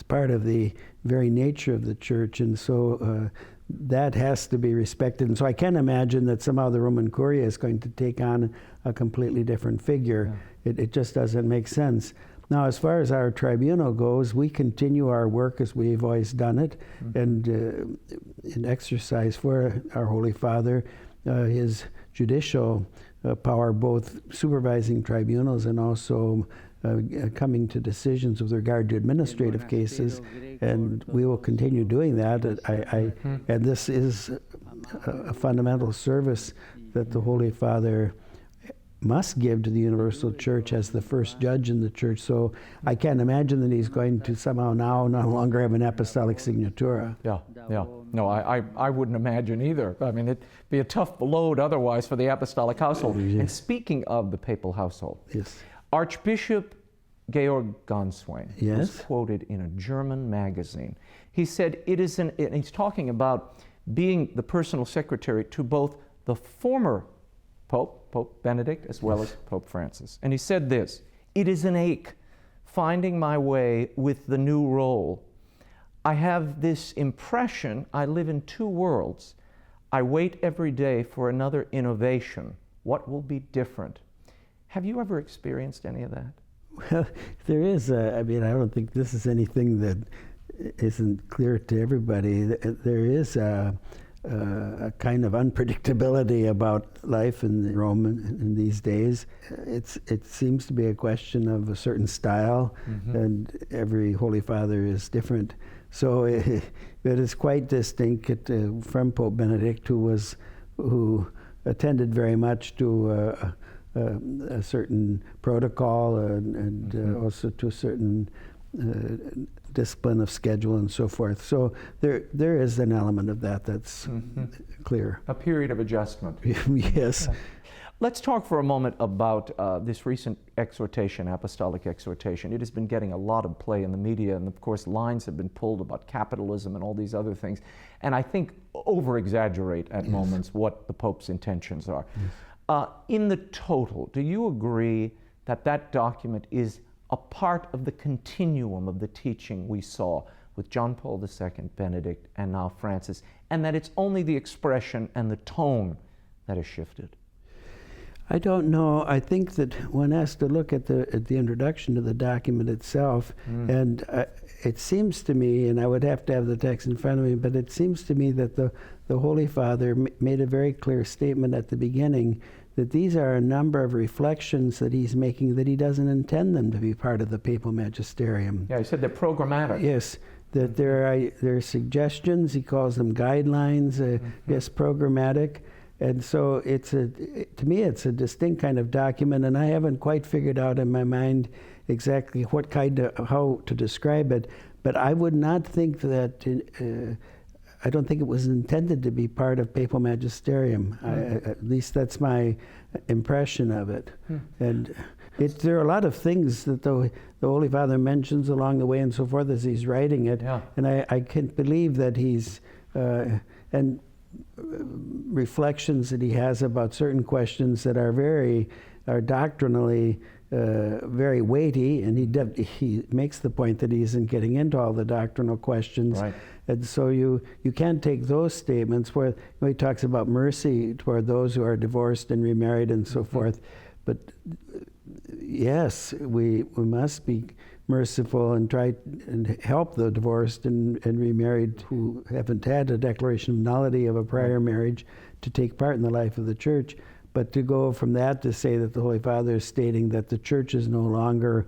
part of the very nature of the Church, and so that has to be respected. And so I can't imagine that somehow the Roman Curia is going to take on a completely different figure. It just doesn't make sense. Now, as far as our tribunal goes, we continue our work as we've always done it, and in exercise for our Holy Father his judicial power, both supervising tribunals and also coming to decisions with regard to administrative cases, and we will continue doing that. And this is a fundamental service that the Holy Father must give to the Universal Church as the first judge in the Church. So I can't imagine that he's going to somehow now no longer have an Apostolic Signatura. No, I wouldn't imagine either. I mean, it'd be a tough load otherwise for the Apostolic household. And speaking of the papal household, Archbishop Georg Gonswein was quoted in a German magazine. He said and he's talking about being the personal secretary to both the former Pope Benedict, as well as Pope Francis. And he said this: "It is an ache finding my way with the new role. I have this impression I live in two worlds. I wait every day for another innovation. What will be different?" Have you ever experienced any of that? Well, there is I don't think this is anything that isn't clear to everybody. There is a kind of unpredictability about life in Rome in these days. It seems to be a question of a certain style, and every Holy Father is different. So it is quite distinct from Pope Benedict, who attended very much to a certain protocol and also to a certain discipline of schedule and so forth. So there is an element of that's clear. A period of adjustment. Yes. Let's talk for a moment about this recent exhortation, Apostolic Exhortation. It has been getting a lot of play in the media, and of course lines have been pulled about capitalism and all these other things, and I think over-exaggerate at moments what the Pope's intentions are. In the total, do you agree that that document is a part of the continuum of the teaching we saw with John Paul II, Benedict, and now Francis, and that it's only the expression and the tone that has shifted? I don't know. I think that one has to look at the introduction to the document itself, and it seems to me, and I would have to have the text in front of me, but it seems to me that the Holy Father made a very clear statement at the beginning that these are a number of reflections that he's making that he doesn't intend them to be part of the papal magisterium. Yeah, he said they're programmatic. Yes, that there are suggestions. He calls them guidelines. Yes, programmatic. And so to me, it's a distinct kind of document, and I haven't quite figured out in my mind exactly how to describe it. But I would not think that. I don't think it was intended to be part of papal magisterium. At least that's my impression of it. And there are a lot of things that the Holy Father mentions along the way and so forth as he's writing it. Yeah. And I can't believe that he's and reflections that he has about certain questions that are doctrinally very weighty, and he makes the point that he isn't getting into all the doctrinal questions. Right. And so you can't take those statements where he talks about mercy toward those who are divorced and remarried and so forth. But yes, we must be merciful and try and help the divorced and remarried who haven't had a declaration of nullity of a prior marriage to take part in the life of the Church. But to go from that to say that the Holy Father is stating that the Church is no longer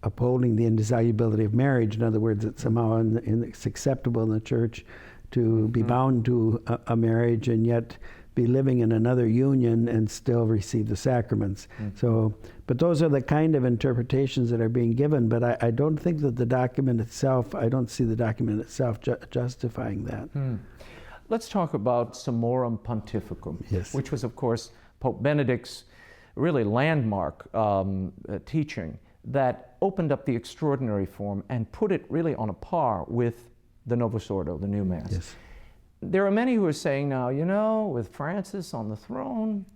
upholding the indissolubility of marriage, in other words, that somehow it's acceptable in the Church to be bound to a marriage and yet be living in another union and still receive the sacraments. So, but those are the kind of interpretations that are being given, but I don't think that the document itself, I don't see the document itself justifying that. Let's talk about Summorum Pontificum, yes, which was, of course, Pope Benedict's really landmark teaching that opened up the extraordinary form and put it really on a par with the Novus Ordo, the new Mass. Yes. There are many who are saying now, with Francis on the throne,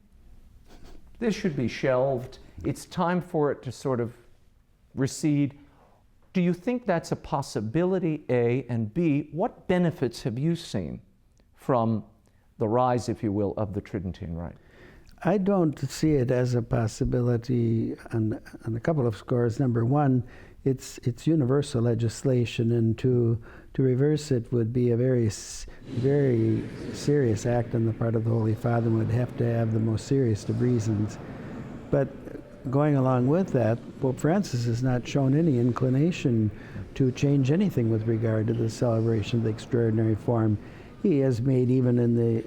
this should be shelved. It's time for it to sort of recede. Do you think that's a possibility, A, and B, what benefits have you seen from the rise, if you will, of the Tridentine Rite? I don't see it as a possibility on a couple of scores. Number one, it's universal legislation, and to reverse it would be a very serious act on the part of the Holy Father and would have to have the most serious of reasons. But going along with that, Pope Francis has not shown any inclination to change anything with regard to the celebration of the extraordinary form. He has made, even in the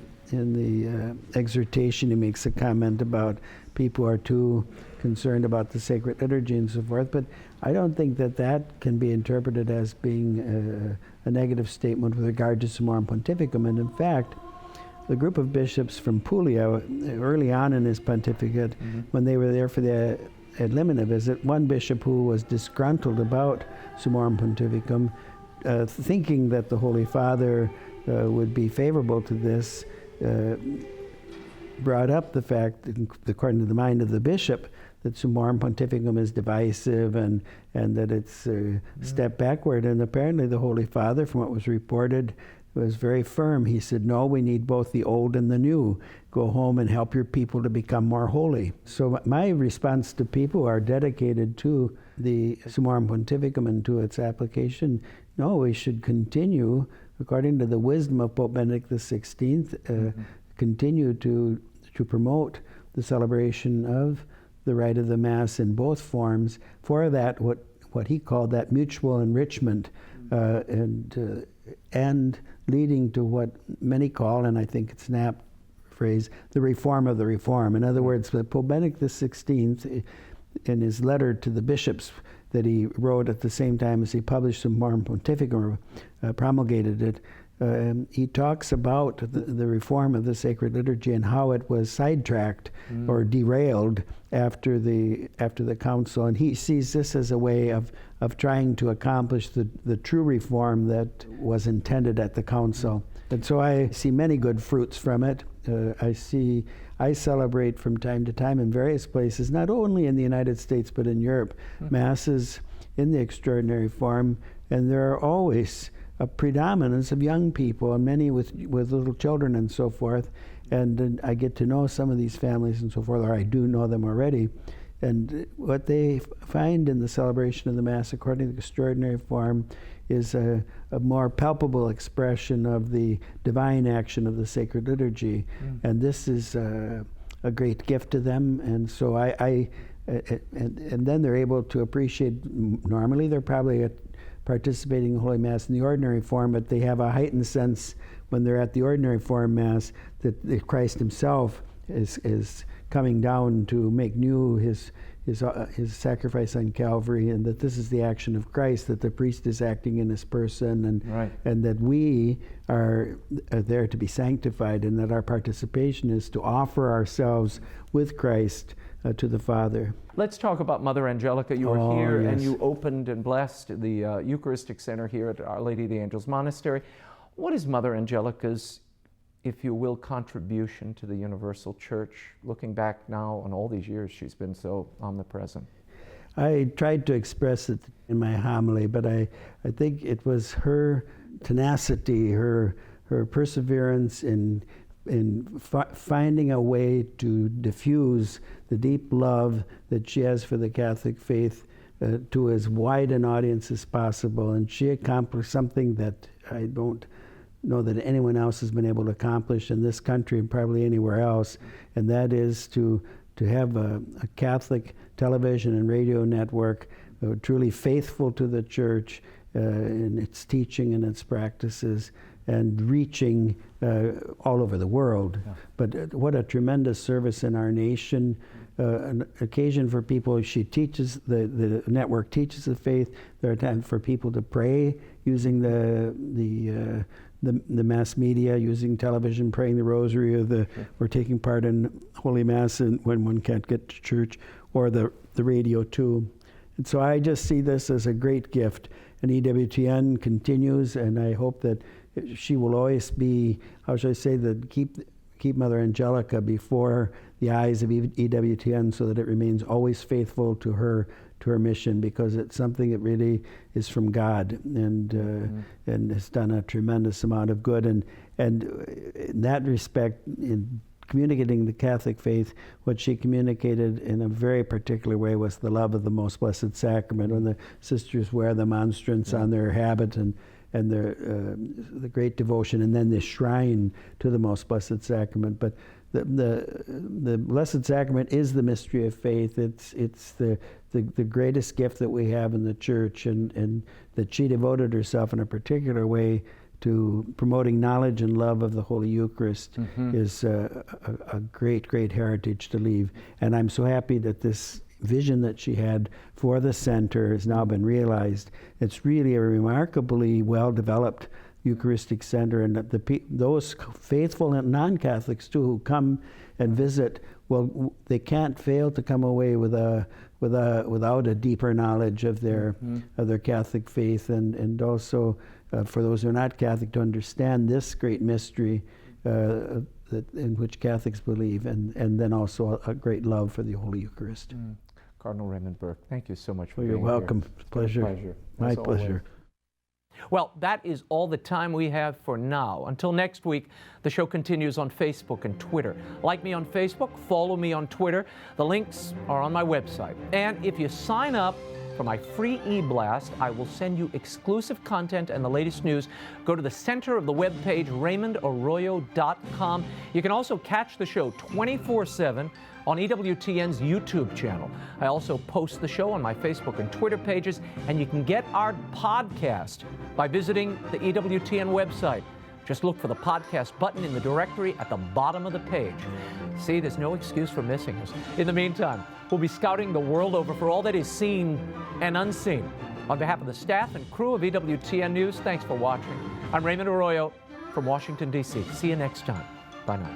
exhortation, he makes a comment about people are too concerned about the sacred liturgy and so forth, but I don't think that can be interpreted as being a negative statement with regard to Summorum Pontificum. And in fact, the group of bishops from Puglia, early on in his pontificate, when they were there for the ad limina visit, one bishop who was disgruntled about Summorum Pontificum, thinking that the Holy Father would be favorable to this, brought up the fact, that, according to the mind of the bishop, that Summorum Pontificum is divisive and that it's a step backward. And apparently the Holy Father, from what was reported, was very firm. He said, no, we need both the old and the new. Go home and help your people to become more holy. So my response to people who are dedicated to the Summorum Pontificum and to its application, no, we should continue, according to the wisdom of Pope Benedict XVI, continue to promote the celebration of the rite of the Mass in both forms, for that what he called that mutual enrichment, and leading to what many call, and I think it's an apt phrase, the reform of the reform. In other words, Pope Benedict XVI, in his letter to the bishops that he wrote at the same time as he published Summorum Pontificum, promulgated it, he talks about the reform of the sacred liturgy and how it was sidetracked or derailed after the council, and he sees this as a way of trying to accomplish the true reform that was intended at the council. And so I see many good fruits from it. I celebrate from time to time in various places, not only in the United States but in Europe, masses in the extraordinary form, and there are always a predominance of young people, and many with little children and so forth. And then I get to know some of these families and so forth, or I do know them already. And what they find in the celebration of the Mass according to the extraordinary form is a more palpable expression of the divine action of the sacred liturgy. And this is a great gift to them. And so and then they're able to appreciate, normally they're probably participating in Holy Mass in the ordinary form, but they have a heightened sense when they're at the ordinary form Mass that Christ himself is coming down to make new his sacrifice on Calvary, and that this is the action of Christ, that the priest is acting in his person, and that we are there to be sanctified, and that our participation is to offer ourselves with Christ to the Father. Let's talk about Mother Angelica. You were here, yes. and you opened and blessed the Eucharistic Center here at Our Lady of the Angels Monastery. What is Mother Angelica's, if you will, contribution to the Universal Church, looking back now on all these years she's been so omnipresent? I tried to express it in my homily, but I think it was her tenacity, her perseverance in finding a way to diffuse the deep love that she has for the Catholic faith to as wide an audience as possible. And she accomplished something that I don't know that anyone else has been able to accomplish in this country and probably anywhere else, and that is to have a Catholic television and radio network truly faithful to the Church in its teaching and its practices, and reaching all over the world. Yeah. But what a tremendous service in our nation, an occasion for people. She teaches, the network teaches the faith. There are times for people to pray using the mass media, using television, praying the rosary, or taking part in Holy Mass when one can't get to church, or the radio too. And so I just see this as a great gift. And EWTN continues, and I hope that she will always be, how should I say, that keep Mother Angelica before the eyes of EWTN, so that it remains always faithful to her mission, because it's something that really is from God, and has done a tremendous amount of good. And in that respect, in communicating the Catholic faith, what she communicated in a very particular way was the love of the Most Blessed Sacrament. When the sisters wear the monstrance on their habit, and the great devotion, and then the shrine to the Most Blessed Sacrament. But the Blessed Sacrament is the mystery of faith. It's the greatest gift that we have in the Church, and that she devoted herself in a particular way to promoting knowledge and love of the Holy Eucharist is a great, great heritage to leave. And I'm so happy that this vision that she had for the center has now been realized. It's really a remarkably well-developed Eucharistic Center, and those faithful and non-Catholics too who come and visit, well, they can't fail to come away without a deeper knowledge of their Catholic faith, and also for those who are not Catholic to understand this great mystery in which Catholics believe, and then also a great love for the Holy Eucharist. Cardinal Raymond Burke, thank you so much for being You're welcome. here. Pleasure. My pleasure. Well, that is all the time we have for now. Until next week, the show continues on Facebook and Twitter. Like me on Facebook, follow me on Twitter. The links are on my website. And if you sign up for my free e-blast, I will send you exclusive content and the latest news. Go to the center of the webpage, RaymondArroyo.com. You can also catch the show 24/7 on EWTN's YouTube channel. I also post the show on my Facebook and Twitter pages, and you can get our podcast by visiting the EWTN website. Just look for the podcast button in the directory at the bottom of the page. See, there's no excuse for missing us. In the meantime, we'll be scouting the world over for all that is seen and unseen. On behalf of the staff and crew of EWTN News, thanks for watching. I'm Raymond Arroyo from Washington, D.C. See you next time. Bye now.